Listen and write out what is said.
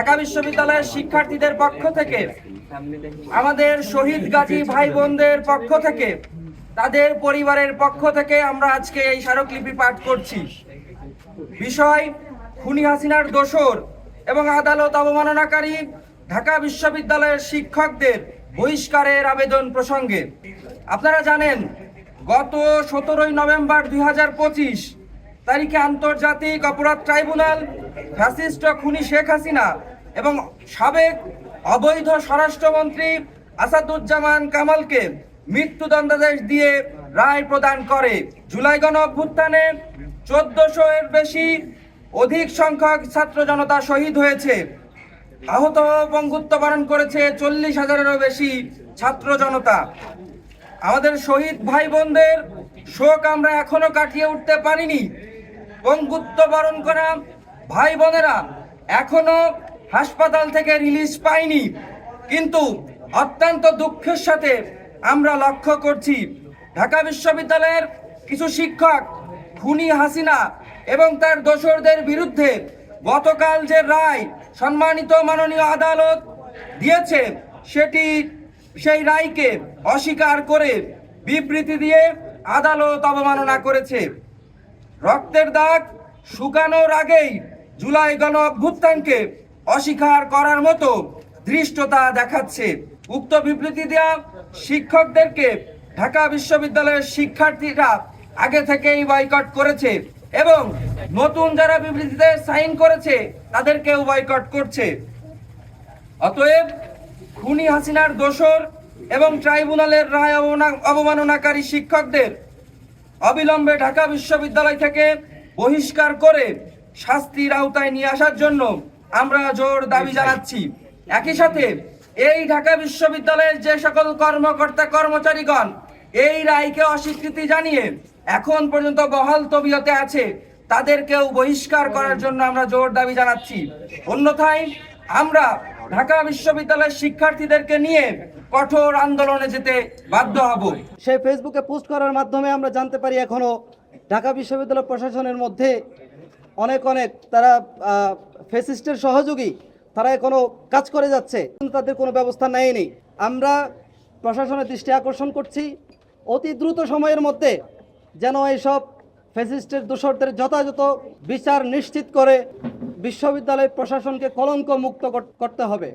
ঢাকা বিশ্ববিদ্যালয়ের শিক্ষার্থীদের পক্ষ থেকে, আমাদের শহীদ গাজী ভাই বোনদের পক্ষ থেকে, তাদের পরিবারের পক্ষ থেকে আমরা আজকে এই স্মারকলিপি পাঠ করছি। বিষয় খুনি হাসিনার দোসর এবং আদালত অবমাননাকারী ঢাকা বিশ্ববিদ্যালয়ের শিক্ষকদের বহিষ্কারের আবেদন প্রসঙ্গে। আপনারা জানেন, গত 17 নভেম্বর 2025 তারিখে আন্তর্জাতিক অপরাধ ট্রাইব্যুনাল ফ্যাসিস্ট খুনি শেখ হাসিনা এবং সাবেক অবৈধ স্বরাষ্ট্রমন্ত্রী আসাদুজ্জামান কামালকে মৃত্যুদণ্ডাদেশ দিয়ে রায় প্রদান করে। জুলাই গণ অভ্যুত্থানে 1400 এর বেশি অধিক সংখ্যক ছাত্র জনতা শহীদ হয়েছে। আহত পঙ্গুত্ব বরণ করেছে 40,000-এরও বেশি ছাত্র জনতা। আমাদের শহীদ ভাই বোনদের শোক আমরা এখনো কাটিয়ে উঠতে পারিনি। পঙ্গুত্ব বরণ করা ভাই বোনেরা এখনো হাসপাতাল থেকে রিলিজ পায়নি। কিন্তু অত্যন্ত দুঃখের সাথে আমরা লক্ষ্য করছি, ঢাকা বিশ্ববিদ্যালয়ের কিছু শিক্ষক খুনি হাসিনা এবং তার দোসরদের বিরুদ্ধে গতকাল যে রায় সম্মানিত মাননীয় আদালত দিয়েছে, সেই রায়কে অস্বীকার করে বিবৃতি দিয়ে আদালত অবমাননা করেছে। রক্তের দাগ শুকানোর আগেই জুলাই গণ অভ্যুত্থানকে অস্বীকার করার মতো ধৃষ্টতা দেখাচ্ছে। উক্ত বিবৃতি দেওয়া শিক্ষকদেরকে ঢাকা বিশ্ববিদ্যালয়ের শিক্ষার্থীরা আগে থেকেই বয়কট করেছে এবং নতুন যারা বিবৃতিতে সাইন করেছে তাদেরকেও বয়কট করছে। অতএব খুনি হাসিনার দোসর এবং ট্রাইব্যুনালের রায় অবমাননাকারী শিক্ষকদের অবিলম্বে ঢাকা বিশ্ববিদ্যালয় থেকে বহিষ্কার করে শাস্তির আওতায় নিয়ে আসার জন্য আমরা জোর দাবি জানাচ্ছি। একই সাথে এই ঢাকা বিশ্ববিদ্যালয়ের যে সকল কর্মকর্তা কর্মচারীগণ এই রায়কে অস্বীকৃতি জানিয়ে এখন পর্যন্ত বহাল তবিয়তে আছে, তাদেরকেও বহিষ্কার করার জন্য আমরা জোর দাবি জানাচ্ছি। অন্যথায় আমরা ঢাকা বিশ্ববিদ্যালয়ের শিক্ষার্থীদেরকে নিয়ে কঠোর আন্দোলনে যেতে বাধ্য হব। সেই ফেসবুকে পোস্ট করার মাধ্যমে আমরা জানতে পারি এখনো ঢাকা বিশ্ববিদ্যালয় প্রশাসনের মধ্যে অনেক তারা ফ্যাসিস্টের সহযোগী, তারা এখনো কাজ করে যাচ্ছে, তাদের কোনো ব্যবস্থা নেয়নি। আমরা প্রশাসনের দৃষ্টি আকর্ষণ করছি, অতি দ্রুত সময়ের মধ্যে যেন এইসব ফ্যাসিস্টের দোসরদের যথাযথ বিচার নিশ্চিত করে বিশ্ববিদ্যালয় প্রশাসনকে কলঙ্ক মুক্ত করতে হবে।